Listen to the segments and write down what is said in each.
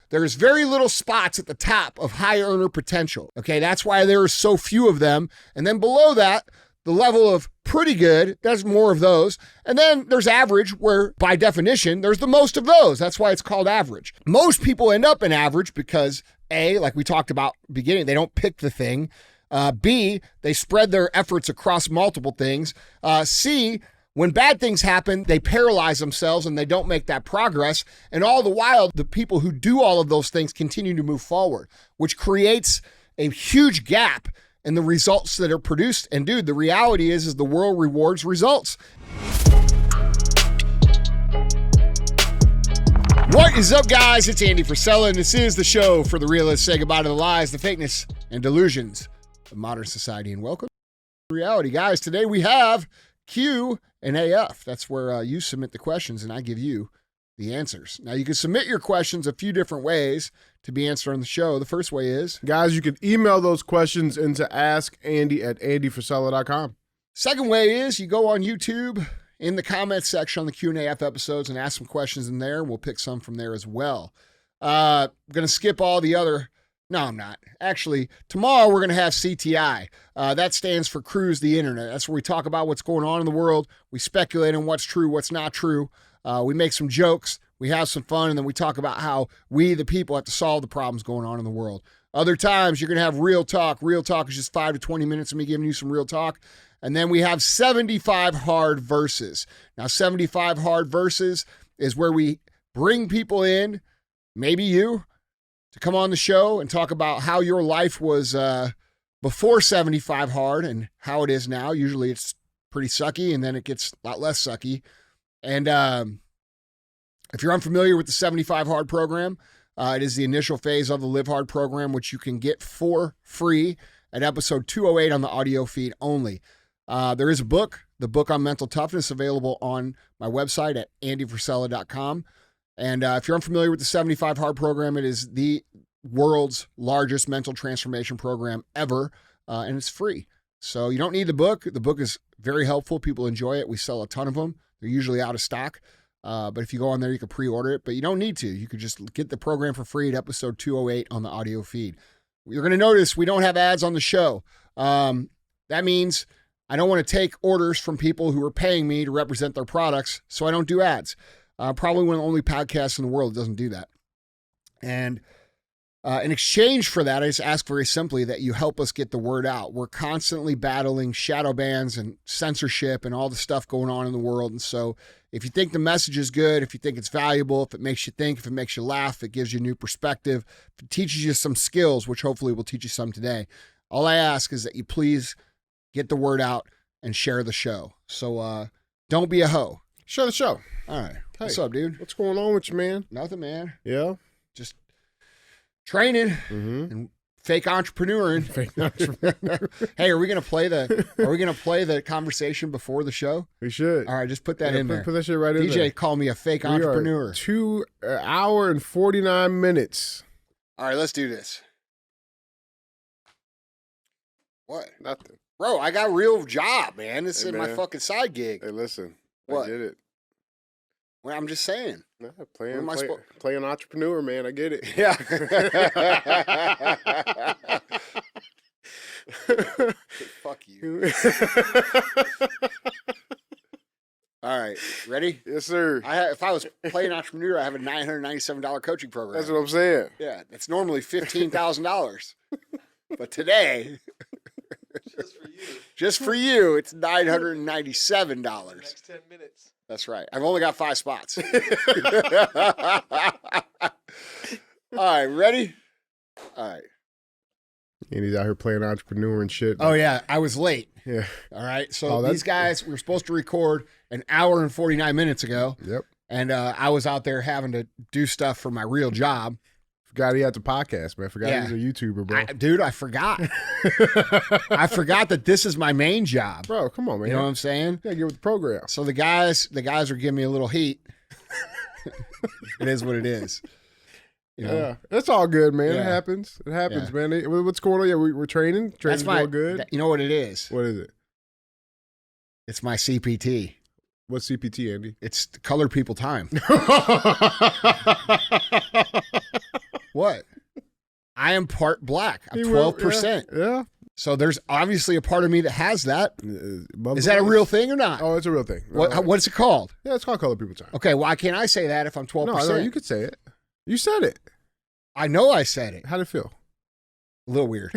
there's very little spots at the top of high earner potential. Okay, that's why there are so few of them. And then below that, the level of pretty good, there's more of those. And then there's average, where by definition, there's the most of those. That's why it's called average. Most people end up in average because A, like we talked about at the beginning, they don't pick the thing. B, they spread their efforts across multiple things. C, when bad things happen, they paralyze themselves and they don't make that progress. And all the while, the people who do all of those things continue to move forward, which creates a huge gap in the results that are produced. And dude, the reality is the world rewards results. What is up, guys? It's Andy Frisella, and this is the show for the realists. Say goodbye to the lies, the fakeness, and delusions of modern society. And welcome to reality, guys. Today we have Q&AF. That's where you submit the questions and I give you the answers. Now, you can submit your questions a few different ways to be answered on the show. The first way is, guys, you can email those questions into askandy@andyfrisella.com. Second way is you go on YouTube in the comments section on the Q&AF episodes and ask some questions in there. We'll pick some from there as well. I'm going to skip all the other. No, I'm not. Actually, tomorrow we're going to have CTI. That stands for Cruise the Internet. That's where we talk about what's going on in the world. We speculate on what's true, what's not true. We make some jokes. We have some fun. And then we talk about how we, the people, have to solve the problems going on in the world. Other times, you're going to have real talk. Real talk is just 5 to 20 minutes of me giving you some real talk. And then we have 75 hard verses. Now, 75 hard verses is where we bring people in, maybe you, to come on the show and talk about how your life was before 75 hard and how it is now. Usually it's pretty sucky, and then it gets a lot less sucky. And if you're unfamiliar with the 75 hard program, it is the initial phase of the Live Hard program, which you can get for free at episode 208 on the audio feed only. There is a book, the book on mental toughness, available on my website at andyfrisella.com. And if you're unfamiliar with the 75 Hard program, it is the world's largest mental transformation program ever, and it's free. So you don't need the book. The book is very helpful. People enjoy it. We sell a ton of them. They're usually out of stock. But if you go on there, you can pre-order it, but you don't need to. You could just get the program for free at episode 208 on the audio feed. You're going to notice we don't have ads on the show. That means I don't want to take orders from people who are paying me to represent their products, so I don't do ads. Probably one of the only podcasts in the world that doesn't do that. And in exchange for that, I just ask very simply that you help us get the word out. We're constantly battling shadow bans and censorship and all the stuff going on in the world. And so if you think the message is good, if you think it's valuable, if it makes you think, if it makes you laugh, if it gives you a new perspective, if it teaches you some skills, which hopefully will teach you some today, all I ask is that you please get the word out and share the show. So don't be a hoe. Share the show. All right. Hey, what's up, dude? What's going on with you, man? Nothing, man. Yeah? Just training and fake entrepreneuring. Fake entrepreneur. Hey, are we gonna play the conversation before the show? We should. All right, just put that in there. Put that shit right in there. DJ called me a fake entrepreneur. 2 hour and 49 minutes. All right, let's do this. What? Nothing. Bro, I got a real job, man. This is my man. fucking side gig. Hey, listen. What? I get it. Well, I'm just saying. Nah, playing entrepreneur, man. I get it. Yeah. Fuck you. All right, ready? Yes, sir. If I was playing entrepreneur, I have a $997 coaching program. That's what I'm saying. Yeah, it's normally $15,000, but today, just for you, it's $997. Next 10 minutes. That's right. I've only got 5 spots. All right, ready? All right. And he's out here playing entrepreneur and shit. Oh, yeah, I was late. Yeah. All right, so these guys were supposed to record an hour and 49 minutes ago. Yep. And I was out there having to do stuff for my real job. Forgot he had the podcast, man. Forgot he was a YouTuber, bro. Dude, I forgot. I forgot that this is my main job. Bro, come on, man. You know what I'm saying? Yeah, get with the program. So the guys are giving me a little heat. It is what it is. You know? Yeah, that's all good, man. Yeah. It happens. It happens, man. What's going on? Yeah, we're training. Training's going good. You know what it is? What is it? It's my CPT. What's CPT, Andy? It's colored people time. What? I am part black. I'm He will, 12%. Yeah. So there's obviously a part of me that has that. Bubba Is that a Boss? real thing or not? Oh, it's a real thing. What's it called? Yeah, it's called colored people time. Okay, why can't I say that if I'm 12%? No, you could say it. You said it. I know I said it. How'd it feel? A little weird.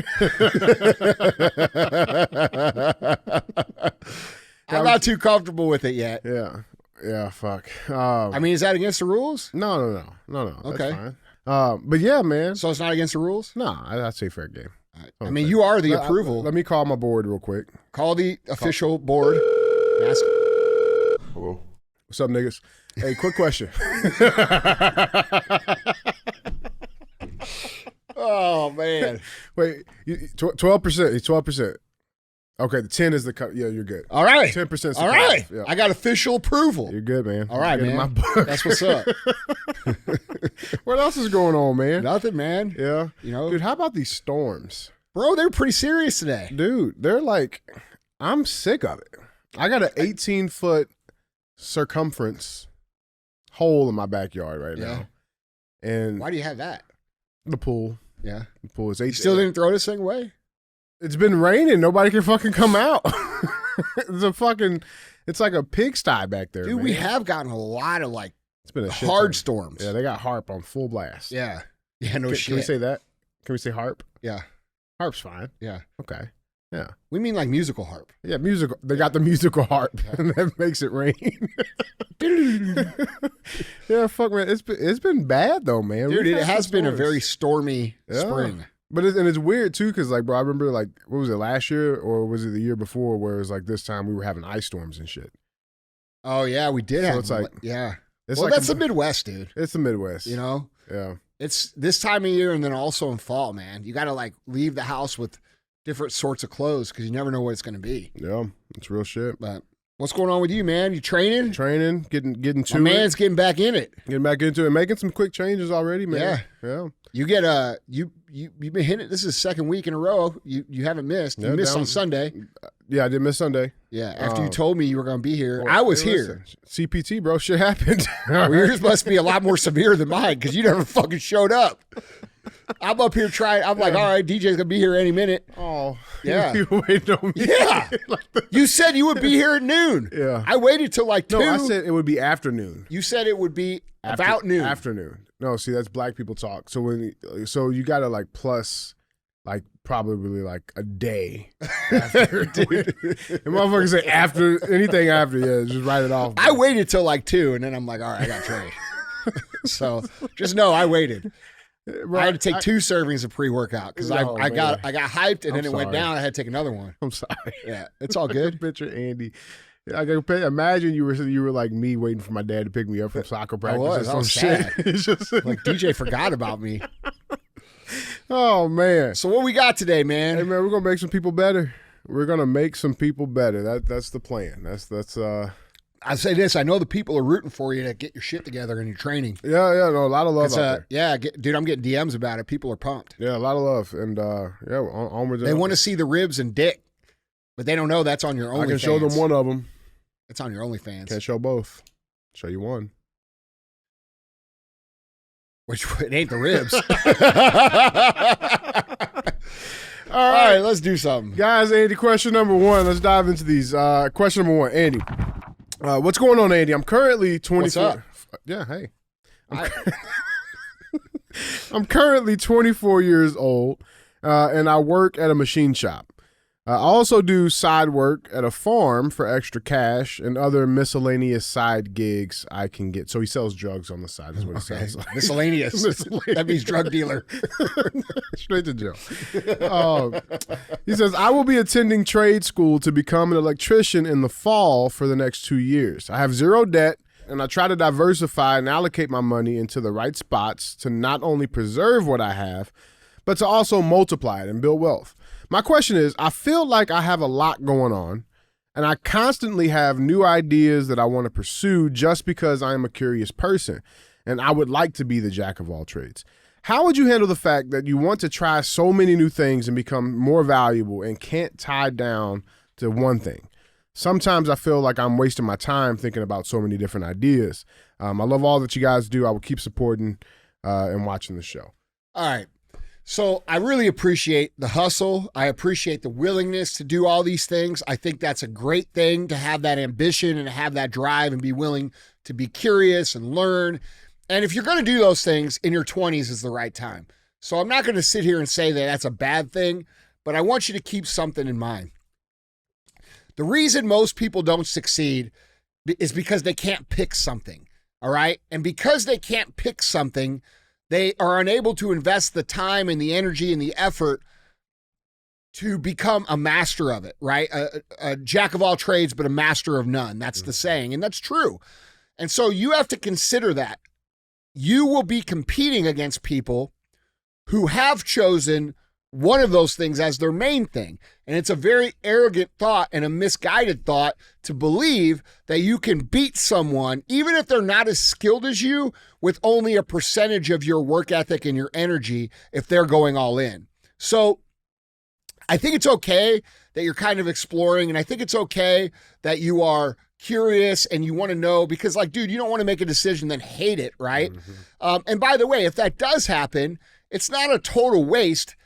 I'm not too comfortable with it yet. Yeah, fuck. I mean, is that against the rules? No. Okay. That's fine. But yeah, man. So it's not against the rules? No, I'd say fair game. I mean, you are the approval. Let me call my board real quick. Call the official board. Ask. Hello. What's up, niggas? Hey, quick question. Oh, man. Wait, 12%. It's 12%. Okay, the 10 is the cut. Yeah, you're good. All right. 10%. All right. Yeah. I got official approval. You're good, man. All right, You're man. in my book. That's what's up. What else is going on, man? Nothing, man. Yeah. You know, Dude, how about these storms? bro, they're pretty serious today. Dude, they're like, I'm sick of it. I got an 18-foot circumference hole in my backyard right now. And Why do you have that? the pool. Yeah. The pool is You 18. still didn't throw this thing away? It's been raining. Nobody can fucking come out. It's like a pigsty back there, Dude, man. we have gotten a lot of like It's been a shit hard ton. storms. Yeah, they got harp on full blast. Yeah. Yeah, no Can, shit. can we say that? Can we say harp? Yeah. Harp's fine. Yeah. Okay. Yeah. We mean like musical harp. Yeah, musical. They got the musical harp, and that makes it rain. Yeah, fuck, man. It's been bad though, man. Dude, We've it had has some been a storms. very stormy spring. But it's weird too, because like, bro, I remember like, what was it, last year or was it the year before, where it was like this time we were having ice storms and shit. Oh yeah, we did So have. it's like- yeah. It's Well, like that's the Midwest, dude. It's the Midwest. You know, Yeah. it's this time of year, and then also in fall, man. You got to like leave the house with different sorts of clothes because you never know what it's going to be. Yeah. It's real shit. But what's going on with you, man? You training? Training, getting to My it. man's getting back in it. Getting back into it, making some quick changes already, man. Yeah. You get you've been hitting it. This is the second week in a row. You haven't missed. You Yeah, missed down- on Sunday. Yeah, I did miss Sunday. Yeah, after you told me you were going to be here, Well, I was hey, here. listen, CPT, bro, shit happened. Well, yours must be a lot more severe than mine because you never fucking showed up. I'm up here trying. I'm like, all right, DJ's gonna be here any minute. Oh, Yeah. You waited on me. Yeah, you said you would be here at noon. Yeah. I waited till like 2. No, I said it would be afternoon. You said it would be about noon. Afternoon. No, see, that's black people talk. So you gotta like plus like probably like a day after. Dude. And motherfuckers say after anything after, yeah, just write it off. I waited till like 2, and then I'm like, all right, I got Trey. So just know I waited. Bro, I had to take 2 servings of pre-workout because No, I got man. hyped, and then I'm it went sorry. down. I had to take another one. I'm sorry. Yeah, it's all good. Picture Andy. I can imagine you were like me waiting for my dad to pick me up from soccer practice. was. or I was some shit. sad. It's just Like DJ forgot about me. oh man. So what we got today, man? Hey man, we're gonna make some people better. We're gonna make some people better. That's the plan. That's I say this: I know the people are rooting for you to get your shit together in your training. yeah, no, a lot of love out there. Yeah, dude, I'm getting DMs about it. People are pumped. Yeah, a lot of love. And yeah, onwards. They want to see the ribs and dick, but they don't know that's on your OnlyFans. I can show them one of them. It's on your OnlyFans. Can't show both. Show you one. Which it ain't the ribs. All right, let's do something. Guys, Andy, question number 1. Let's dive into these. Question number 1, Andy. What's going on, Andy? I'm currently 24. What's up? Yeah, hey. I'm currently 24 years old, and I work at a machine shop. I also do side work at a farm for extra cash and other miscellaneous side gigs I can get. So he sells drugs on the side, is what he sounds like. Miscellaneous. That means drug dealer. Straight to jail. He says, I will be attending trade school to become an electrician in the fall for the next 2 years. I have 0 debt, and I try to diversify and allocate my money into the right spots to not only preserve what I have, but to also multiply it and build wealth. My question is, I feel like I have a lot going on, and I constantly have new ideas that I want to pursue just because I am a curious person, and I would like to be the jack of all trades. How would you handle the fact that you want to try so many new things and become more valuable and can't tie down to one thing? Sometimes I feel like I'm wasting my time thinking about so many different ideas. I love all that you guys do. I will keep supporting and watching the show. All right. So I really appreciate the hustle. I appreciate the willingness to do all these things. I think that's a great thing, to have that ambition and to have that drive and be willing to be curious and learn. And if you're going to do those things, in your 20s is the right time. So I'm not going to sit here and say that that's a bad thing, but I want you to keep something in mind. The reason most people don't succeed is because they can't pick something, all right? And because they can't pick something, they are unable to invest the time and the energy and the effort to become a master of it, right? A jack of all trades, but a master of none. That's the saying, and that's true. And so you have to consider that. You will be competing against people who have chosen one of those things as their main thing. And it's a very arrogant thought and a misguided thought to believe that you can beat someone, even if they're not as skilled as you, with only a percentage of your work ethic and your energy if they're going all in. So I think it's okay that you're kind of exploring, and I think it's okay that you are curious and you want to know, because like, dude, you don't want to make a decision then hate it, right? Mm-hmm. And by the way, if that does happen, it's not a total waste.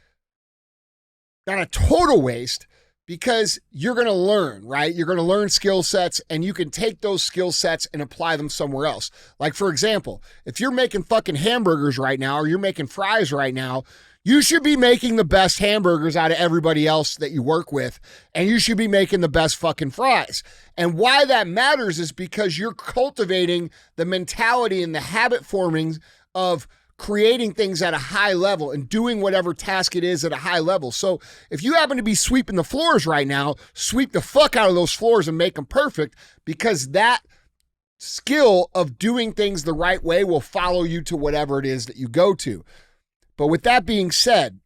Not a total waste, because you're going to learn, right? You're going to learn skill sets, and you can take those skill sets and apply them somewhere else. Like, for example, if you're making fucking hamburgers right now, or you're making fries right now, you should be making the best hamburgers out of everybody else that you work with, and you should be making the best fucking fries. And why that matters is because you're cultivating the mentality and the habit forming of creating things at a high level and doing whatever task it is at a high level. So if you happen to be sweeping the floors right now, sweep the fuck out of those floors and make them perfect, because that skill of doing things the right way will follow you to whatever it is that you go to. But with that being said,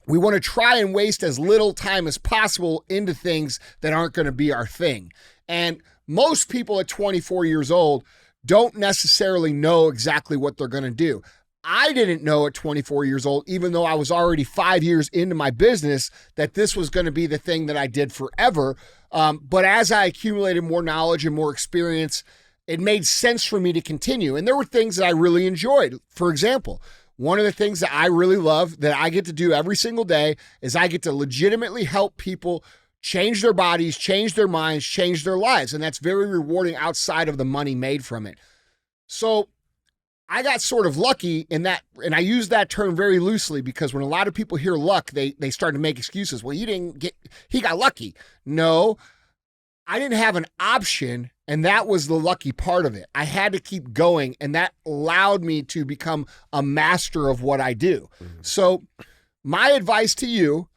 we want to try and waste as little time as possible into things that aren't going to be our thing. And most people at 24 years old don't necessarily know exactly what they're going to do. I didn't know at 24 years old, even though I was already 5 years into my business, that this was going to be the thing that I did forever. But as I accumulated more knowledge and more experience, it made sense for me to continue. And there were things that I really enjoyed. For example, one of the things that I really love that I get to do every single day is I get to legitimately help people change their bodies, change their minds, change their lives. And that's very rewarding outside of the money made from it. So I got sort of lucky in that, and I use that term very loosely, because when a lot of people hear luck, they start to make excuses. Well, he got lucky. No, I didn't have an option, and that was the lucky part of it. I had to keep going, and that allowed me to become a master of what I do. Mm-hmm. So my advice to you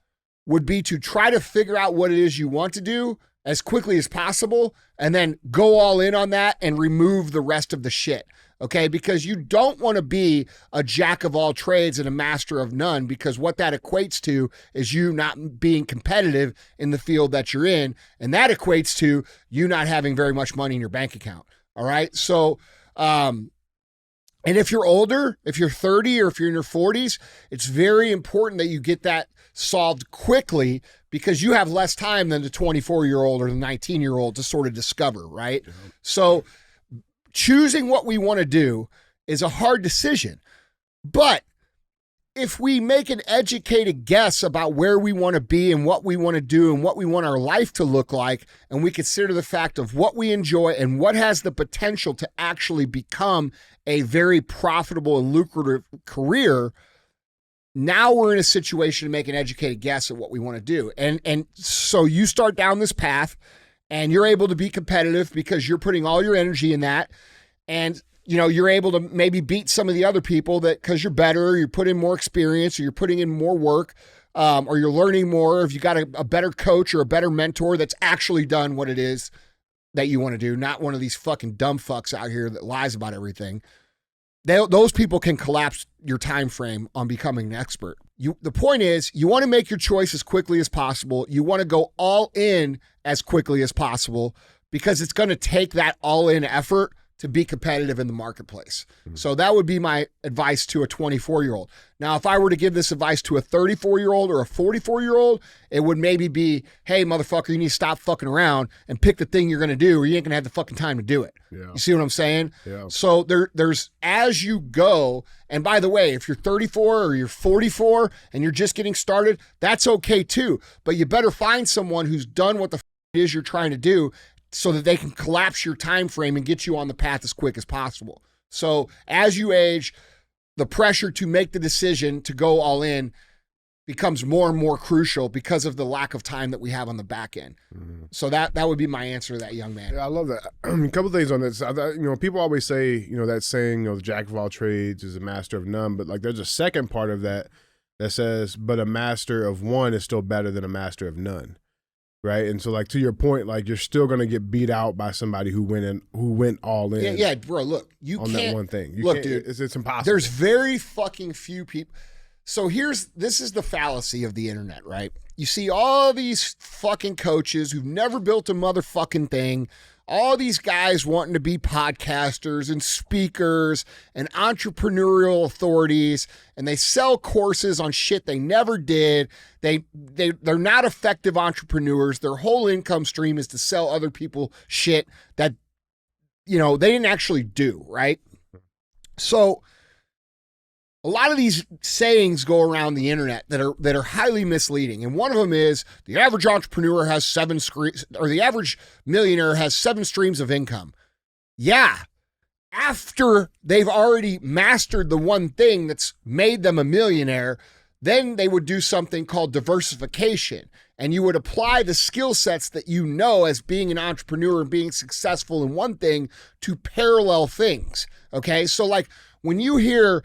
would be to try to figure out what it is you want to do as quickly as possible, and then go all in on that and remove the rest of the shit, okay? Because you don't want to be a jack of all trades and a master of none, because what that equates to is you not being competitive in the field that you're in, and that equates to you not having very much money in your bank account, all right? So, and if you're older, if you're 30 or if you're in your 40s, it's very important that you get that solved quickly, because you have less time than the 24-year-old or the 19-year-old to sort of discover, right? Yeah. So choosing what we want to do is a hard decision. But if we make an educated guess about where we want to be and what we want to do and what we want our life to look like, and we consider the fact of what we enjoy and what has the potential to actually become a very profitable and lucrative career, now we're in a situation to make an educated guess at what we want to do. And so you start down this path, and you're able to be competitive because you're putting all your energy in that. And, you know, you're able to maybe beat some of the other people that, because you're better, or you put in more experience, or you're putting in more work, or you're learning more, if you got a better coach or a better mentor that's actually done what it is that you want to do, not one of these fucking dumb fucks out here that lies about everything. Those people can collapse your time frame on becoming an expert. The point is, you want to make your choice as quickly as possible. You want to go all in as quickly as possible, because it's going to take that all in effort to be competitive in the marketplace. So that would be my advice to a 24-year-old. Now, if I were to give this advice to a 34-year-old or a 44-year-old, it would maybe be, hey, motherfucker, you need to stop fucking around and pick the thing you're going to do, or you ain't going to have the fucking time to do it. Yeah. You see what I'm saying? Yeah. So there's as you go, and by the way, if you're 34 or you're 44 and you're just getting started, that's okay too. But you better find someone who's done what the it is you're trying to do, so that they can collapse your time frame and get you on the path as quick as possible. So as you age, the pressure to make the decision to go all in becomes more and more crucial because of the lack of time that we have on the back end. So that would be my answer to that young man. Yeah, I love that. A couple of things on this. People always say, that saying, the jack of all trades is a master of none. But like, there's a second part of that says, but a master of one is still better than a master of none. Right. And so, like, to your point, like, you're still going to get beat out by somebody who went all in. Yeah, bro, look, you on can't. That one thing. Look, dude, it's impossible. There's very fucking few people. So this is the fallacy of the internet, right? You see all these fucking coaches who've never built a motherfucking thing, all these guys wanting to be podcasters and speakers and entrepreneurial authorities, and they sell courses on shit they never did. They're not effective entrepreneurs. Their whole income stream is to sell other people shit that, they didn't actually do, right? So a lot of these sayings go around the internet that are highly misleading. And one of them is the average entrepreneur has the average millionaire has 7 streams of income. Yeah. After they've already mastered the one thing that's made them a millionaire, then they would do something called diversification. And you would apply the skill sets that you know as being an entrepreneur and being successful in one thing to parallel things. Okay. So like when you hear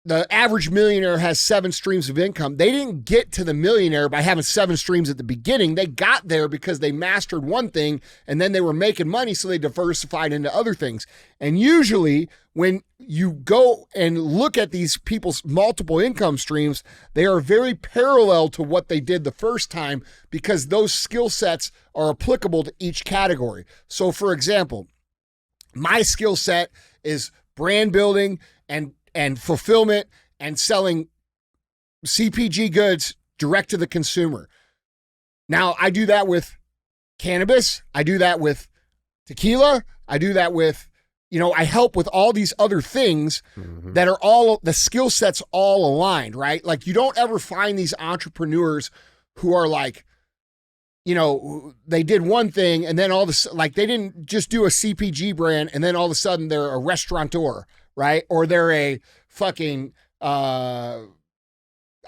the average millionaire has 7 streams of income, they didn't get to the millionaire by having 7 streams at the beginning. They got there because they mastered one thing and then they were making money, so they diversified into other things. And usually when you go and look at these people's multiple income streams, they are very parallel to what they did the first time because those skill sets are applicable to each category. So for example, my skill set is brand building and fulfillment and selling CPG goods direct to the consumer. Now, I do that with cannabis. I do that with tequila. I do that with, I help with all these other things that are all, the skill sets all aligned, right? Like you don't ever find these entrepreneurs who are like, they did one thing and then like they didn't just do a CPG brand and then all of a sudden they're a restaurateur, right? Or they're a fucking, I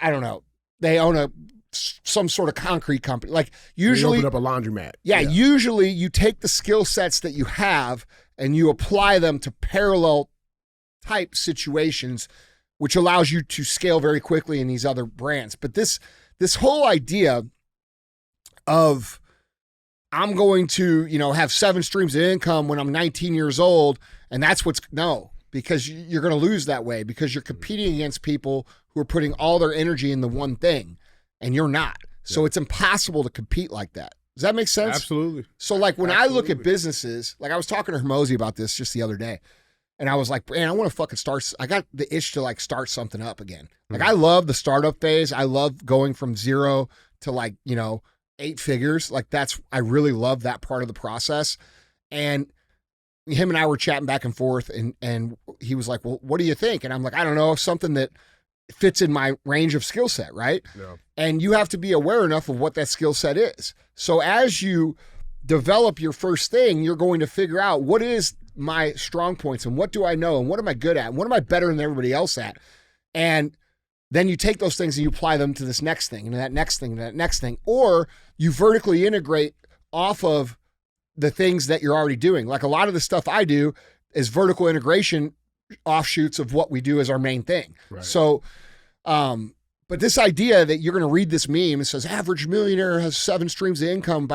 don't know. They own some sort of concrete company. Like usually you open up a laundromat. Yeah. Usually you take the skill sets that you have and you apply them to parallel type situations, which allows you to scale very quickly in these other brands. But this whole idea of I'm going to, have 7 streams of income when I'm 19 years old, and that's because you're going to lose that way because you're competing against people who are putting all their energy in the one thing and you're not. So it's impossible to compete like that. Does that make sense? Absolutely. So like when I look at businesses, like I was talking to Hermosi about this just the other day and I was like, man, I want to fucking I got the itch to like start something up again. Like I love the startup phase. I love going from 0 to like, 8 figures. Like I really love that part of the process. And him and I were chatting back and forth and he was like, well, what do you think? And I'm like, I don't know, something that fits in my range of skill set, right? Yeah. And you have to be aware enough of what that skill set is. So as you develop your first thing, you're going to figure out what is my strong points and what do I know and what am I good at and what am I better than everybody else at? And then you take those things and you apply them to this next thing and that next thing and that next thing, or you vertically integrate off of the things that you're already doing. Like a lot of the stuff I do is vertical integration offshoots of what we do as our main thing. Right. So, but this idea that you're going to read this meme, it says average millionaire has 7 streams of income,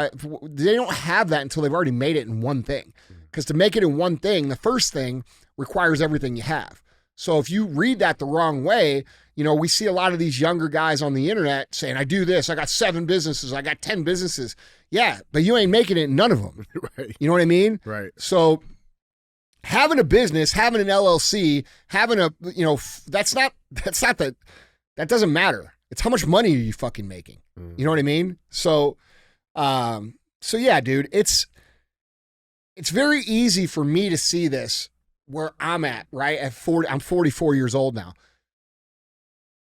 they don't have that until they've already made it in one thing. Because to make it in one thing, the first thing requires everything you have. So if you read that the wrong way, we see a lot of these younger guys on the internet saying, I do this, I got 7 businesses, I got 10 businesses. Yeah, but you ain't making it in none of them. Right. You know what I mean? Right. So having a business, having an LLC, having a, that doesn't matter. It's how much money are you fucking making? You know what I mean? So yeah, dude, it's very easy for me to see this where I'm at, right? I'm 44 years old now.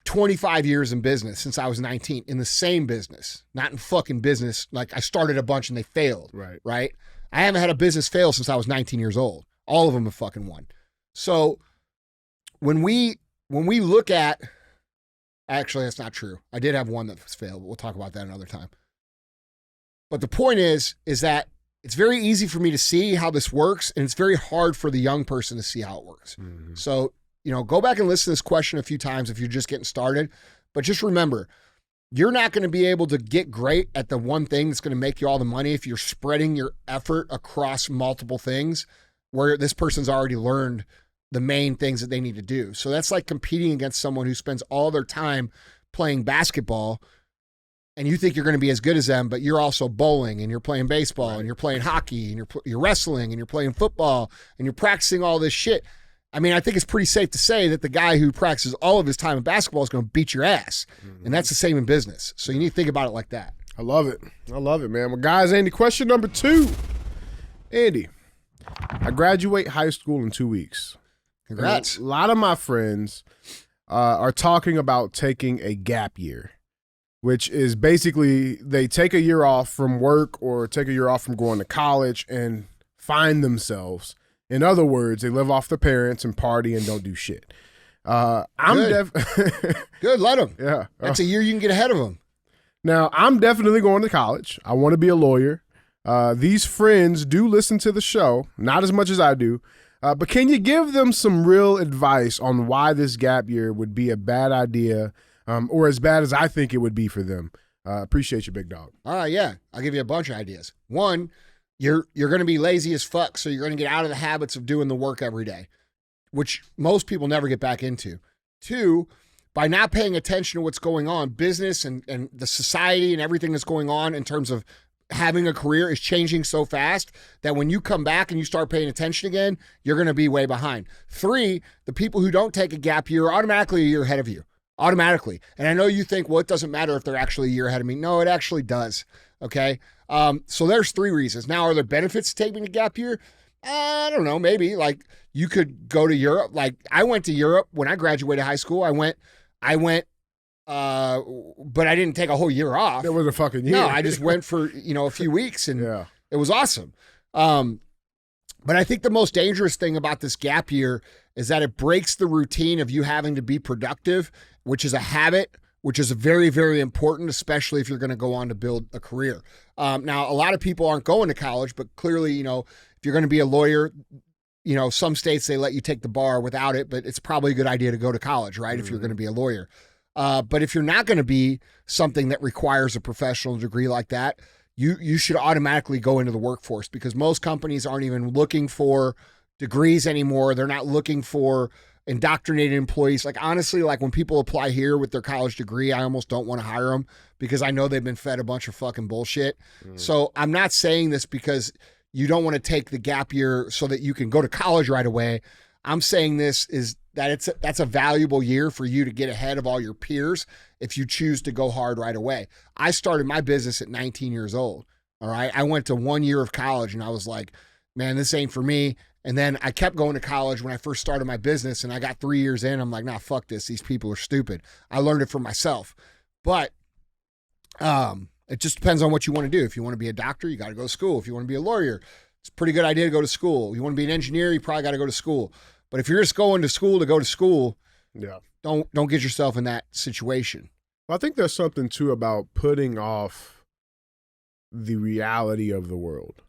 25 years in business since I was 19, in the same business, not in fucking business. Like I started a bunch and they failed. Right. I haven't had a business fail since I was 19 years old. All of them have fucking won. So when we look at, actually, that's not true. I did have one that was failed, but we'll talk about that another time. But the point is that it's very easy for me to see how this works, and it's very hard for the young person to see how it works. Mm-hmm. So, go back and listen to this question a few times if you're just getting started. But just remember, you're not going to be able to get great at the one thing that's going to make you all the money if you're spreading your effort across multiple things where this person's already learned the main things that they need to do. So that's like competing against someone who spends all their time playing basketball, and you think you're going to be as good as them, but you're also bowling and you're playing baseball and you're playing hockey and you're wrestling and you're playing football and you're practicing all this shit. I mean, I think it's pretty safe to say that the guy who practices all of his time in basketball is going to beat your ass. Mm-hmm. And that's the same in business. So you need to think about it like that. I love it, man. Well, guys, Andy, question number 2. Andy, I graduate high school in 2 weeks. Congrats. A lot of my friends are talking about taking a gap year, which is basically they take a year off from work or take a year off from going to college and find themselves. In other words, they live off their parents and party and don't do shit. Good, let them. Yeah. That's a year you can get ahead of them. Now, I'm definitely going to college. I want to be a lawyer. These friends do listen to the show, not as much as I do. But can you give them some real advice on why this gap year would be a bad idea, or as bad as I think it would be for them? Appreciate you, big dog. Yeah. I'll give you a bunch of ideas. One, you're going to be lazy as fuck, so you're going to get out of the habits of doing the work every day, which most people never get back into. 2, by not paying attention to what's going on, business and the society and everything that's going on in terms of having a career is changing so fast that when you come back and you start paying attention again, you're going to be way behind. 3, the people who don't take a gap year are automatically a year ahead of you. Automatically. And I know you think, well, it doesn't matter if they're actually a year ahead of me. No, it actually does. Okay. So there's 3 reasons. Now, are there benefits to taking a gap year? I don't know. Maybe like you could go to Europe. Like I went to Europe when I graduated high school. I went, but I didn't take a whole year off. That was a fucking year. No, I just went for, a few weeks and It was awesome. But I think the most dangerous thing about this gap year is that it breaks the routine of you having to be productive, which is a habit, which is very, very important, especially if you're going to go on to build a career. Now, a lot of people aren't going to college, but clearly, if you're going to be a lawyer, some states, they let you take the bar without it, but it's probably a good idea to go to college, right? If you're going to be a lawyer. But if you're not going to be something that requires a professional degree like that, you should automatically go into the workforce, because most companies aren't even looking for degrees anymore. They're not looking for indoctrinated employees. Like honestly, like when people apply here with their college degree, I almost don't want to hire them because I know they've been fed a bunch of fucking bullshit. So I'm not saying this because you don't want to take the gap year so that you can go to college right away. I'm saying this is that that's a valuable year for you to get ahead of all your peers if you choose to go hard right away. I started my business at 19 years old. All right. I went to 1 year of college and I was like, man, this ain't for me. And then I kept going to college when I first started my business, and I got 3 years in. I'm like, nah, fuck this. These people are stupid. I learned it for myself. But it just depends on what you want to do. If you want to be a doctor, you got to go to school. If you want to be a lawyer, it's a pretty good idea to go to school. If you want to be an engineer, you probably got to go to school. But if you're just going to school to go to school, don't get yourself in that situation. Well, I think there's something too about putting off the reality of the world.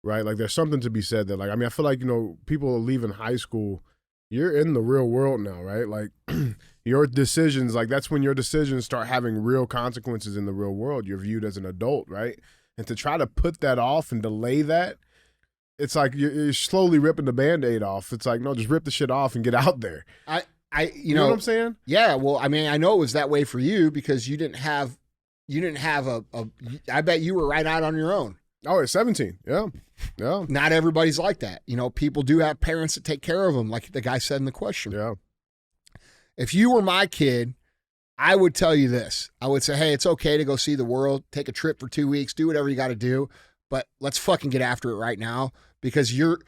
Right? Like there's something to be said that, like, I mean, I feel like, people are leaving high school, you're in the real world now, right? Like your decisions, like that's when your decisions start having real consequences in the real world. You're viewed as an adult, right? And to try to put that off and delay that, it's like you're slowly ripping the Band-Aid off. It's like, no, just rip the shit off and get out there. You know what I'm saying? Yeah. Well, I mean, I know it was that way for you because you didn't have I bet you were right out on your own. Oh, it's 17. Yeah. Yeah. Not everybody's like that. You know, people do have parents that take care of them, like the guy said in the question. Yeah. If you were my kid, I would tell you this. I would say, hey, it's okay to go see the world, take a trip for 2 weeks, do whatever you got to do, but let's fucking get after it right now, because your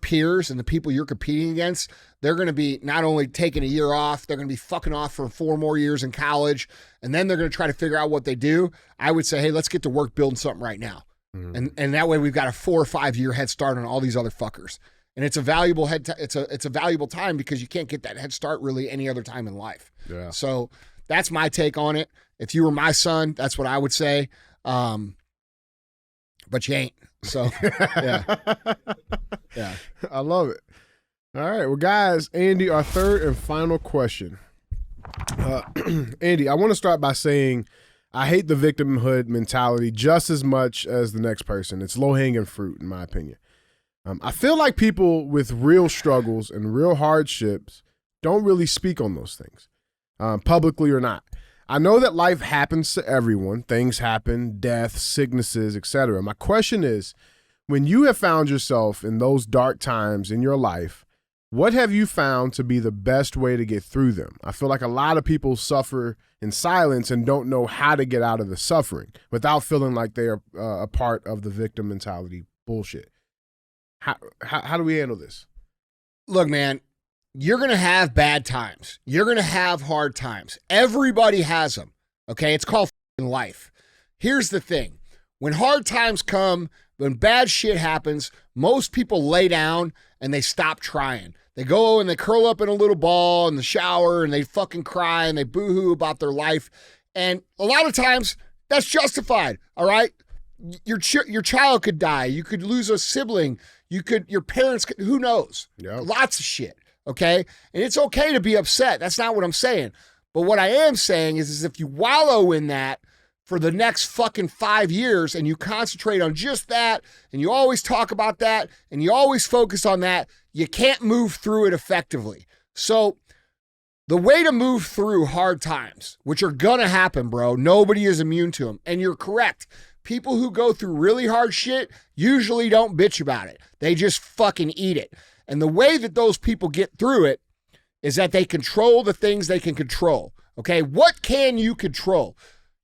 peers and the people you're competing against, they're going to be not only taking a year off, they're going to be fucking off for 4 more years in college, and then they're going to try to figure out what they do. I would say, hey, let's get to work building something right now. And that way we've got a 4 or 5 year head start on all these other fuckers. And it's a valuable it's a valuable time, because you can't get that head start really any other time in life. Yeah. So that's my take on it. If you were my son, that's what I would say. But you ain't. So yeah. Yeah. I love it. All right. Well, guys, Andy, our third and final question. Andy, I want to start by saying I hate the victimhood mentality just as much as the next person. It's low-hanging fruit, in my opinion. I feel like people with real struggles and real hardships don't really speak on those things, publicly or not. I know that life happens to everyone. Things happen, death, sicknesses, etc. My question is, when you have found yourself in those dark times in your life, what have you found to be the best way to get through them? I feel like a lot of people suffer in silence and don't know how to get out of the suffering without feeling like they are a part of the victim mentality bullshit. How do we handle this? Look, man, you're going to have bad times. You're going to have hard times. Everybody has them. Okay. It's called life. Here's the thing. When hard times come, when bad shit happens, most people lay down and they stop trying. They go and they curl up in a little ball in the shower and they fucking cry and they boo-hoo about their life. And a lot of times that's justified. All right. Your child could die. You could lose a sibling. Your parents could, who knows? Yep. Lots of shit. Okay. And it's okay to be upset. That's not what I'm saying. But what I am saying is if you wallow in that for the next fucking 5 years and you concentrate on just that and you always talk about that and you always focus on that, you can't move through it effectively. So the way to move through hard times, which are gonna happen, bro, nobody is immune to them. And you're correct. People who go through really hard shit usually don't bitch about it. They just fucking eat it. And the way that those people get through it is that they control the things they can control. Okay, what can you control?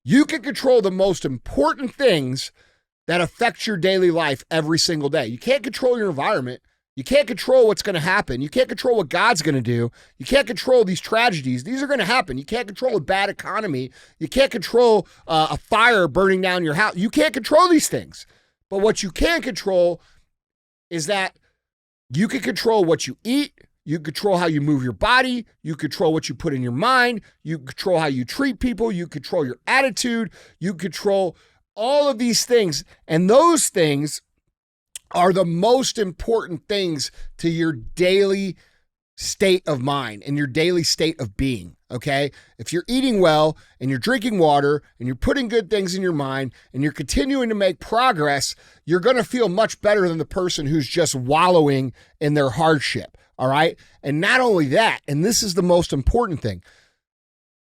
You can control the most important things that affect your daily life every single day. You can't control your environment. You can't control what's going to happen. You can't control what God's going to do. You can't control these tragedies. These are going to happen. You can't control a bad economy. You can't control a fire burning down your house. You can't control these things. But what you can control is that you can control what you eat. You control how you move your body. You control what you put in your mind. You control how you treat people. You control your attitude. You control all of these things. And those things are the most important things to your daily state of mind and your daily state of being, okay? If you're eating well and you're drinking water and you're putting good things in your mind and you're continuing to make progress, you're going to feel much better than the person who's just wallowing in their hardship, all right? And not only that, and this is the most important thing,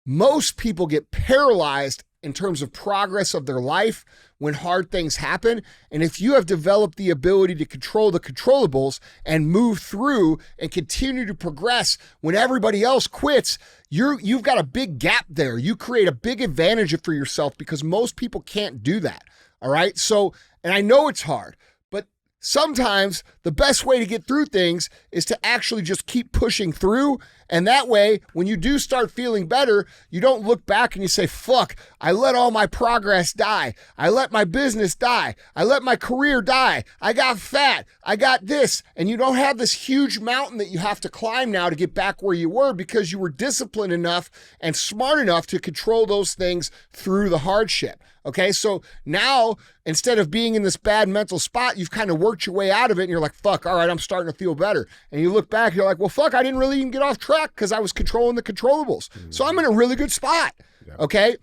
most people get paralyzed in terms of progress of their life when hard things happen. And if you have developed the ability to control the controllables and move through and continue to progress when everybody else quits, you've got a big gap there. You create a big advantage for yourself because most people can't do that. All right. So, and I know it's hard, but sometimes the best way to get through things is to actually just keep pushing through. And that way, when you do start feeling better, you don't look back and you say, fuck, I let all my progress die. I let my business die. I let my career die. I got fat. I got this. And you don't have this huge mountain that you have to climb now to get back where you were because you were disciplined enough and smart enough to control those things through the hardship. Okay, so now instead of being in this bad mental spot, you've kind of worked your way out of it and you're like, fuck, all right, I'm starting to feel better. And you look back, you're like, well, fuck, I didn't really even get off track because I was controlling the controllables. So I'm in a really good spot. Yeah. Okay,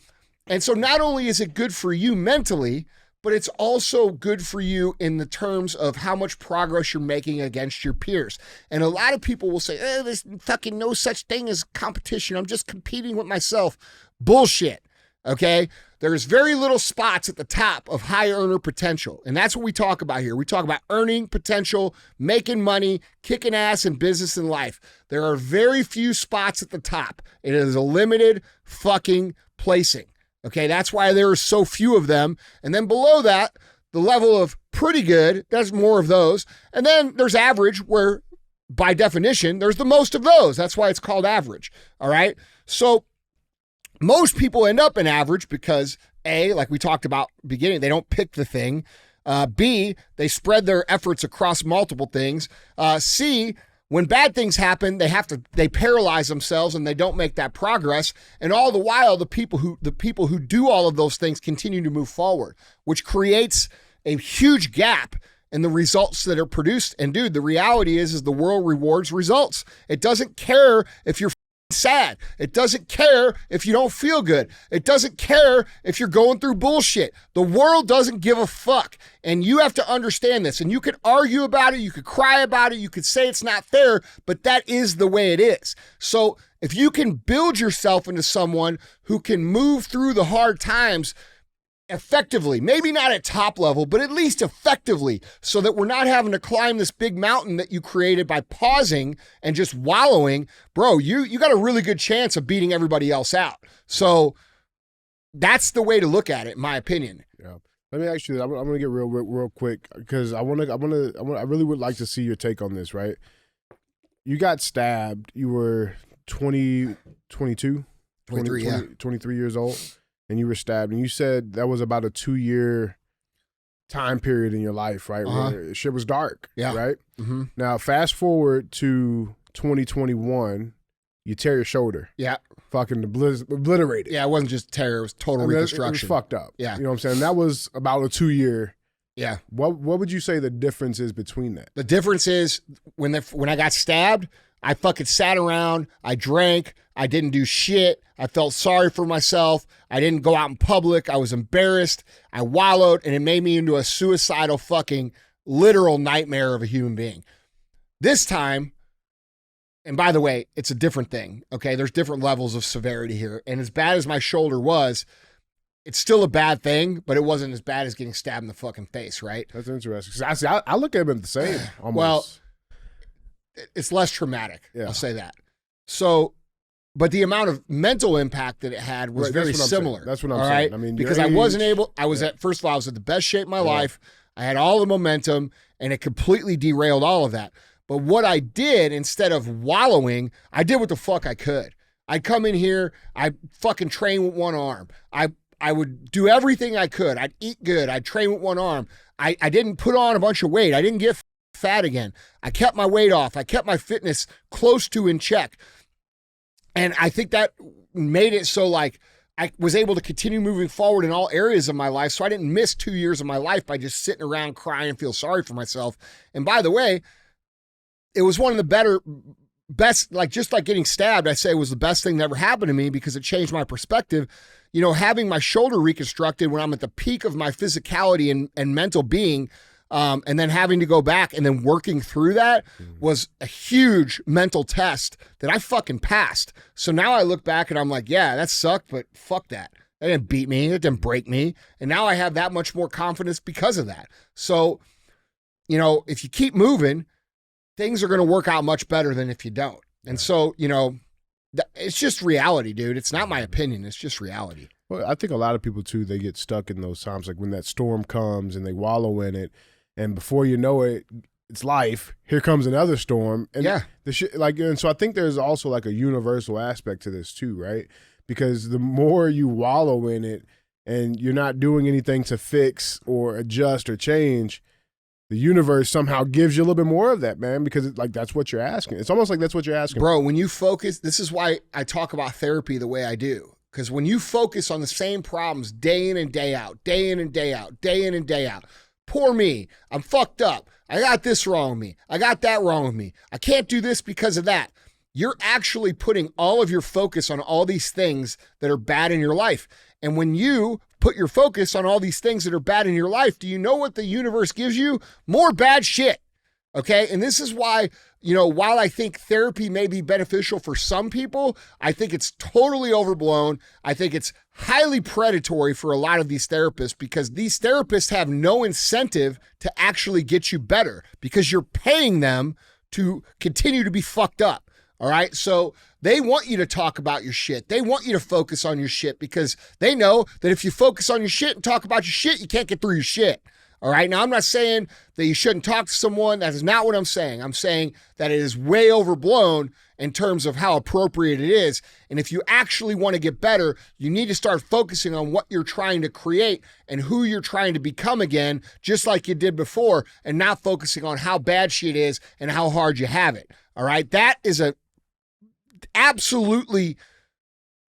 and so not only is it good for you mentally, but it's also good for you in the terms of how much progress you're making against your peers. And a lot of people will say, there's fucking no such thing as competition. I'm just competing with myself. Bullshit. Okay. there's very little spots at the top of high earner potential. And that's what we talk about here. We talk about earning potential, making money, kicking ass in business and life. There are very few spots at the top. It is a limited fucking placing. Okay, that's why there are so few of them. And then below that, the level of pretty good, there's more of those. And then there's average, where by definition, there's the most of those. That's why it's called average. All right. So most people end up in average because A, like we talked about beginning, they don't pick the thing. B, they spread their efforts across multiple things. C, when bad things happen, they paralyze themselves and they don't make that progress. And all the while, the people who do all of those things continue to move forward, which creates a huge gap in the results that are produced. And dude, the reality is the world rewards results. It doesn't care if you're sad. It doesn't care if you don't feel good. It doesn't care if you're going through bullshit. The world doesn't give a fuck. And you have to understand this. And you could argue about it. You could cry about it. You could say it's not fair, but that is the way it is. So if you can build yourself into someone who can move through the hard times effectively, maybe not at top level, but at least effectively, so that we're not having to climb this big mountain that you created by pausing and just wallowing, bro, you got a really good chance of beating everybody else out. So that's the way to look at it, in my opinion. Yeah. Let me ask you, I'm going to get real quick, because I really would like to see your take on this, right? You got stabbed. You were 23 years old. And you were stabbed, and you said that was about a 2-year time period in your life, right? Where shit was dark, right? Mm-hmm. Now, fast forward to 2021, you tear your shoulder. Yeah. Fucking obliterated. Yeah, it wasn't just tear, it was total reconstruction. It was fucked up. Yeah. You know what I'm saying? That was about a 2-year. Yeah. What would you say the difference is between that? The difference is when I got stabbed, I fucking sat around, I drank, I didn't do shit, I felt sorry for myself, I didn't go out in public, I was embarrassed, I wallowed, and it made me into a suicidal fucking literal nightmare of a human being. This time, and by the way, it's a different thing, okay? There's different levels of severity here, and as bad as my shoulder was, it's still a bad thing, but it wasn't as bad as getting stabbed in the fucking face, right? That's interesting. I look at them the same, almost. Well, it's less traumatic. Yeah. I'll say that. So, but the amount of mental impact that it had was very similar. That's what I'm saying. Right? I mean, because I wasn't able, I was first of all, I was at the best shape of my life. I had all the momentum, and it completely derailed all of that. But what I did, instead of wallowing, I did what the fuck I could. I'd come in here, I'd fucking train with one arm. I would do everything I could. I'd eat good. I'd train with one arm. I didn't put on a bunch of weight. I didn't get fat again. I kept my weight off. I kept my fitness close to in check. And I think that made it so like I was able to continue moving forward in all areas of my life. So I didn't miss 2 years of my life by just sitting around crying and feel sorry for myself. And by the way, it was one of the best, like just like getting stabbed, I say it was the best thing that ever happened to me because it changed my perspective. You know, having my shoulder reconstructed when I'm at the peak of my physicality and mental being, and then having to go back and then working through that was a huge mental test that I fucking passed. So now I look back and I'm like, yeah, that sucked, but fuck that. That didn't beat me. It didn't break me. And now I have that much more confidence because of that. So, you know, if you keep moving, things are going to work out much better than if you don't. And so, you know, it's just reality, dude. It's not my opinion. It's just reality. Well, I think a lot of people too, they get stuck in those times, like when that storm comes and they wallow in it. And before you know it, it's life. Here comes another storm. And the shit, like, and so I think there's also like a universal aspect to this too, right? Because the more you wallow in it and you're not doing anything to fix or adjust or change, the universe somehow gives you a little bit more of that, man, because it's like that's what you're asking. It's almost like that's what you're asking. Bro, when you focus, this is why I talk about therapy the way I do. Because when you focus on the same problems day in and day out, day in and day out, day in and day out, poor me, I'm fucked up. I got this wrong with me. I got that wrong with me. I can't do this because of that. You're actually putting all of your focus on all these things that are bad in your life. And when you put your focus on all these things that are bad in your life, do you know what the universe gives you? More bad shit. Okay. And this is why, while I think therapy may be beneficial for some people, I think it's totally overblown. I think it's highly predatory for a lot of these therapists because these therapists have no incentive to actually get you better because you're paying them to continue to be fucked up. All right. So they want you to talk about your shit. They want you to focus on your shit because they know that if you focus on your shit and talk about your shit, you can't get through your shit. All right. Now, I'm not saying that you shouldn't talk to someone. That is not what I'm saying. I'm saying that it is way overblown in terms of how appropriate it is. And if you actually want to get better, you need to start focusing on what you're trying to create and who you're trying to become again, just like you did before, and not focusing on how bad shit is and how hard you have it. All right. That is a absolutely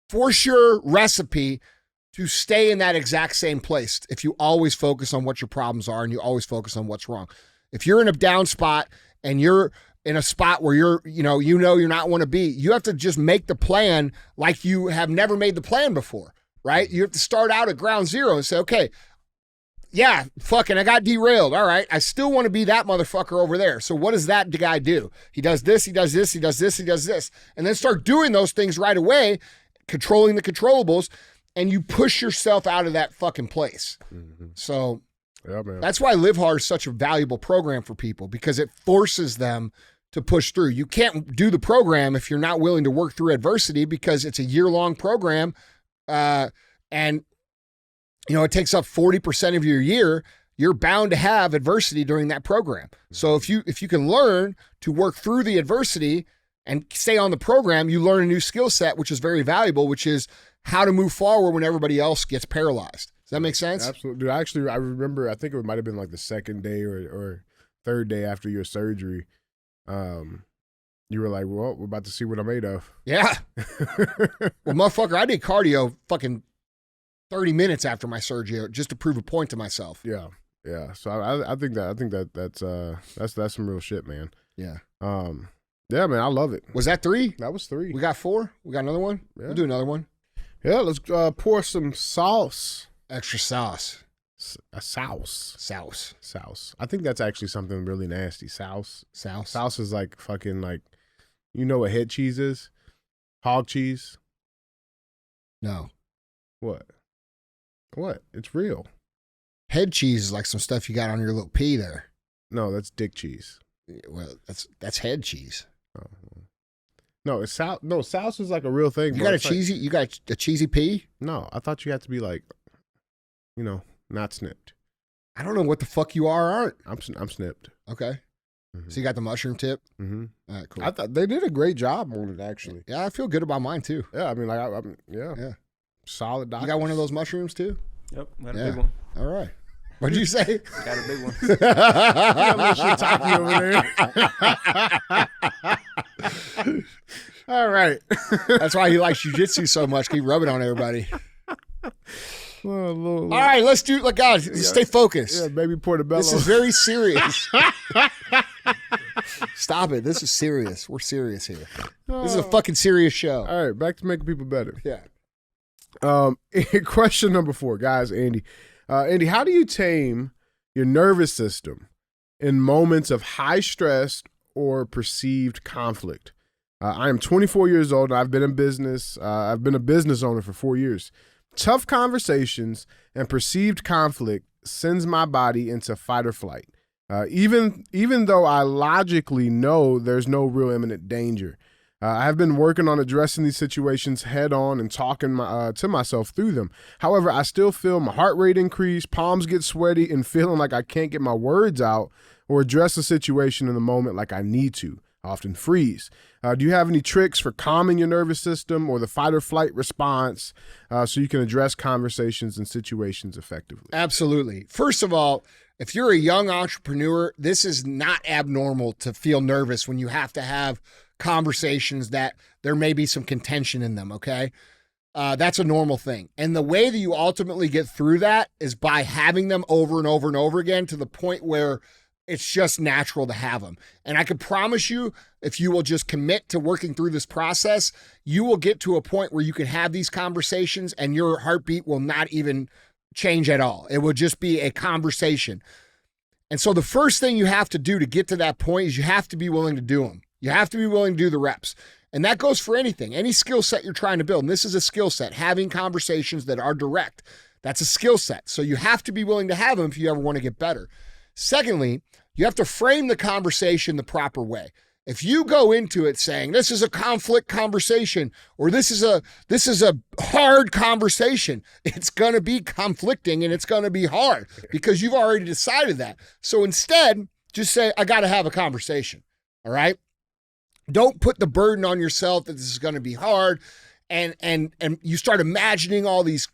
for sure recipe to stay in that exact same place if you always focus on what your problems are and you always focus on what's wrong. If you're in a down spot and you're in a spot where you're not want to be, you have to just make the plan like you have never made the plan before, right? You have to start out at ground zero and say, okay, yeah, fucking, I got derailed. All right, I still want to be that motherfucker over there. So what does that guy do? He does this, he does this, he does this, he does this. And then start doing those things right away, controlling the controllables, and you push yourself out of that fucking place. Mm-hmm. So that's why Live Hard is such a valuable program for people because it forces them to push through. You can't do the program if you're not willing to work through adversity because it's a year-long program and it takes up 40% of your year. You're bound to have adversity during that program. So if you can learn to work through the adversity and stay on the program, you learn a new skill set, which is very valuable, which is how to move forward when everybody else gets paralyzed. Does that make sense? Absolutely. Dude, I remember, I think it might have been like the second day or third day after your surgery. You were like, well, we're about to see what I'm made of. Yeah. Well, motherfucker, I did cardio fucking 30 minutes after my surgery just to prove a point to myself. Yeah. Yeah. So I think that's some real shit, man. Yeah. Yeah, man, I love it. Was that 3? That was 3. We got 4. We got another one. Yeah. We'll do another one. Yeah, let's pour some sauce. Extra sauce. Sauce. I think that's actually something really nasty. Sauce. Sauce is like fucking like, you know what head cheese is? Hog cheese? No. What? It's real. Head cheese is like some stuff you got on your little pea there. No, that's dick cheese. Well, that's head cheese. Oh. No, it's sauce. No, sauce is like a real thing. You got a cheesy pea? No, I thought you had to be like, not snipped. I don't know what the fuck you aren't. I'm snipped. Okay. Mm-hmm. So you got the mushroom tip? Mm-hmm. All right, cool. I thought they did a great job on it, actually. Yeah, I feel good about mine too. Yeah, I mean, like, yeah. Solid doctor. You got one of those mushrooms too? Yep, got a big one. All right. What'd you say? Got a big one. You got a little shiitake over there. All right. That's why he likes jiu-jitsu so much. Keep rubbing on everybody. All right, let's do it. Like, God, stay focused. Yeah, baby Portobello. This is very serious. Stop it. This is serious. We're serious here. This is a fucking serious show. All right, back to making people better. Yeah. Question number 4, guys. Andy, how do you tame your nervous system in moments of high stress or perceived conflict? I am 24 years old and I've been in business. I've been a business owner for 4 years. Tough conversations and perceived conflict sends my body into fight or flight. Even though I logically know there's no real imminent danger. I have been working on addressing these situations head on and talking to myself through them. However, I still feel my heart rate increase, palms get sweaty, and feeling like I can't get my words out or address the situation in the moment like I need to. I often freeze. Do you have any tricks for calming your nervous system or the fight or flight response so you can address conversations and situations effectively? Absolutely. First of all, if you're a young entrepreneur, this is not abnormal to feel nervous when you have to have conversations that there may be some contention in them, okay? That's a normal thing. And the way that you ultimately get through that is by having them over and over and over again to the point where it's just natural to have them. And I can promise you, if you will just commit to working through this process, you will get to a point where you can have these conversations and your heartbeat will not even change at all. It will just be a conversation. And so the first thing you have to do to get to that point is you have to be willing to do them. You have to be willing to do the reps. And that goes for anything, any skill set you're trying to build. And this is a skill set, having conversations that are direct. That's a skill set. So you have to be willing to have them if you ever want to get better. Secondly, you have to frame the conversation the proper way. If you go into it saying, this is a conflict conversation, or this is a hard conversation, it's going to be conflicting and it's going to be hard because you've already decided that. So instead, just say, I got to have a conversation. All right. Don't put the burden on yourself that this is going to be hard. And you start imagining all these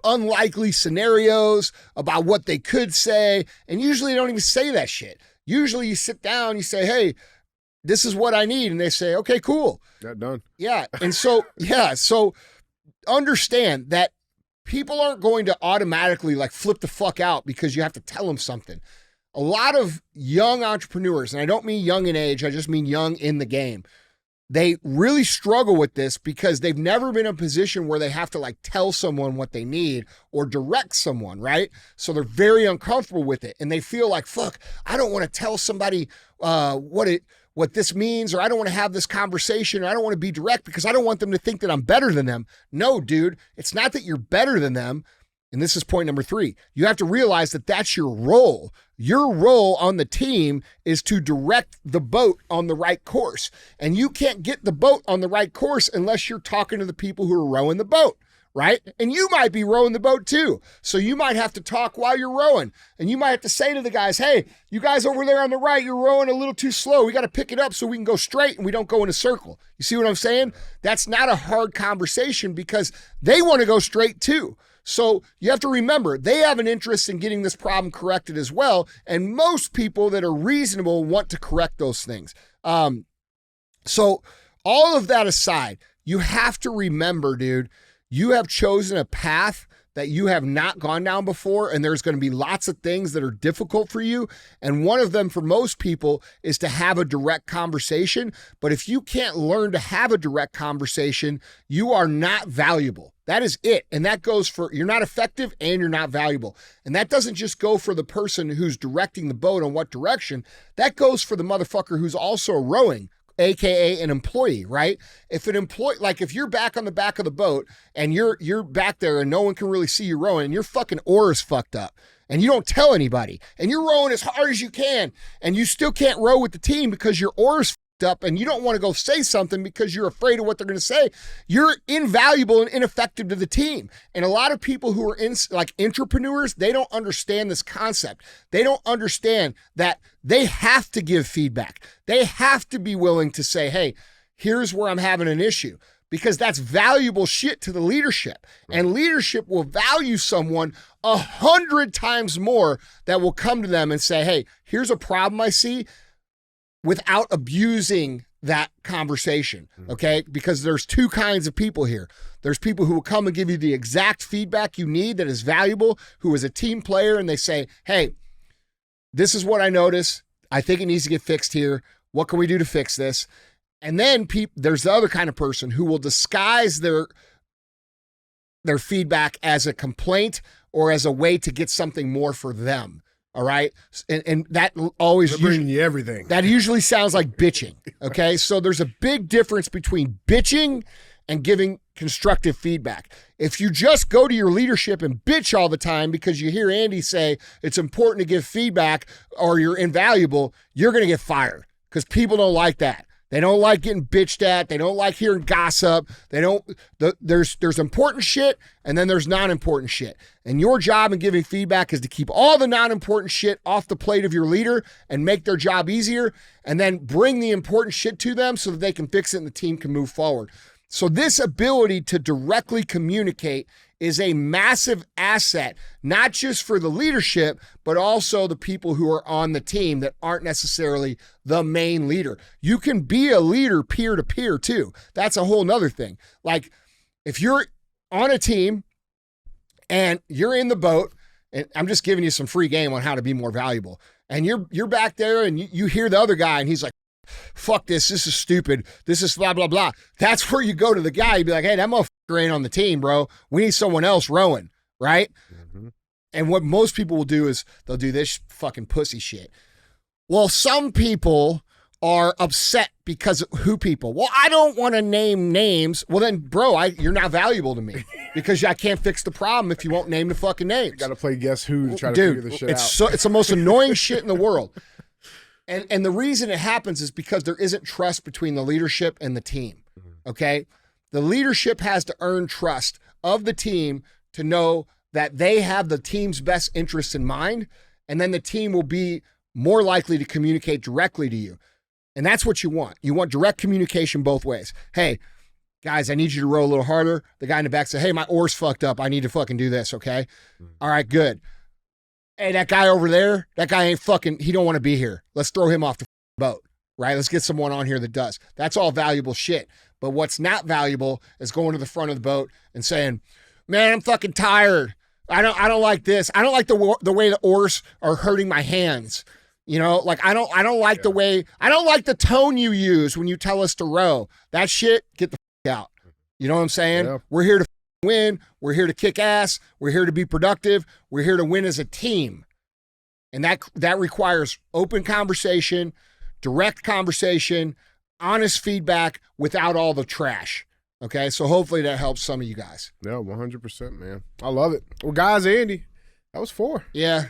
unlikely scenarios about what they could say. And usually they don't even say that shit. Usually you sit down, you say, hey, this is what I need. And they say, okay, cool. Got done. Yeah. And so, so understand that people aren't going to automatically like flip the fuck out because you have to tell them something. A lot of young entrepreneurs, and I don't mean young in age, I just mean young in the game, they really struggle with this because they've never been in a position where they have to like tell someone what they need or direct someone, right? So they're very uncomfortable with it. And they feel like, fuck, I don't want to tell somebody what this means, or I don't want to have this conversation, or I don't want to be direct because I don't want them to think that I'm better than them. No, dude, it's not that you're better than them. And this is point number 3. You have to realize that that's your role. Your role on the team is to direct the boat on the right course. And you can't get the boat on the right course unless you're talking to the people who are rowing the boat, right? And you might be rowing the boat too. So you might have to talk while you're rowing. And you might have to say to the guys, hey, you guys over there on the right, you're rowing a little too slow. We got to pick it up so we can go straight and we don't go in a circle. You see what I'm saying? That's not a hard conversation because they want to go straight too. So you have to remember, they have an interest in getting this problem corrected as well. And most people that are reasonable want to correct those things. So all of that aside, you have to remember, dude, you have chosen a path that you have not gone down before, and there's going to be lots of things that are difficult for you. And one of them for most people is to have a direct conversation. But if you can't learn to have a direct conversation, you are not valuable. That is it. And that goes for, you're not effective and you're not valuable. And that doesn't just go for the person who's directing the boat on what direction. That goes for the motherfucker who's also rowing, AKA an employee, right? If an employee, like if you're back on the back of the boat and you're back there and no one can really see you rowing and your fucking oar is fucked up and you don't tell anybody and you're rowing as hard as you can and you still can't row with the team because your oar is fucked up and you don't want to go say something because you're afraid of what they're going to say, you're invaluable and ineffective to the team. And a lot of people who are like entrepreneurs, they don't understand this concept. They don't understand that they have to give feedback. They have to be willing to say, hey, here's where I'm having an issue, because that's valuable shit to the leadership. And leadership will value someone 100 times more that will come to them and say, hey, here's a problem I see, without abusing that conversation, okay? Because there's two kinds of people here. There's people who will come and give you the exact feedback you need that is valuable, who is a team player, and they say, hey, this is what I notice. I think it needs to get fixed here. What can we do to fix this? And then there's the other kind of person who will disguise their feedback as a complaint or as a way to get something more for them. All right. And that always bringing you everything. That usually sounds like bitching. Okay. So there's a big difference between bitching and giving constructive feedback. If you just go to your leadership and bitch all the time because you hear Andy say it's important to give feedback or you're invaluable, you're going to get fired because people don't like that. They don't like getting bitched at. They don't like hearing gossip. There's important shit and then there's non-important shit. And your job in giving feedback is to keep all the non-important shit off the plate of your leader and make their job easier, and then bring the important shit to them so that they can fix it and the team can move forward. So this ability to directly communicate is a massive asset, not just for the leadership, but also the people who are on the team that aren't necessarily the main leader. You can be a leader peer-to-peer too. That's a whole nother thing. Like if you're on a team and you're in the boat, and I'm just giving you some free game on how to be more valuable, and you're back there and you hear the other guy and he's like, fuck this is stupid, this is blah, blah, blah. That's where you go to the guy, you'd be like, hey, that motherfucker ain't on the team, bro. We need someone else rowing, right? Mm-hmm. And what most people will do is they'll do this fucking pussy shit. Well, some people are upset because of who people. Well, I don't want to name names. Well, then, bro, you're not valuable to me because I can't fix the problem if you won't name the fucking names. Got to play Guess Who to try to figure this shit out. It's the most annoying shit in the world. And the reason it happens is because there isn't trust between the leadership and the team, okay? The leadership has to earn trust of the team to know that they have the team's best interests in mind, and then the team will be more likely to communicate directly to you. And that's what you want. You want direct communication both ways. Hey, guys, I need you to row a little harder. The guy in the back said, hey, my oar's fucked up. I need to fucking do this, okay? All right, good. Hey, that guy over there, that guy ain't fucking, he don't want to be here. Let's throw him off the boat, right? Let's get someone on here that does. That's all valuable shit. But what's not valuable is going to the front of the boat and saying, man, I'm fucking tired. I don't like this. I don't like the way the oars are hurting my hands. You know, like I don't like the way, I don't like the tone you use when you tell us to row. That shit, get the fuck out. You know what I'm saying? Yeah. We're here to win. We're here to kick ass. We're here to be productive. We're here to win as a team. And that requires open conversation, direct conversation, honest feedback without all the trash. Okay, so hopefully that helps some of you guys. Yeah, 100%, man. I love it. Well, guys, Andy, that was 4. Yeah.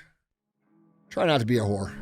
Try not to be a whore.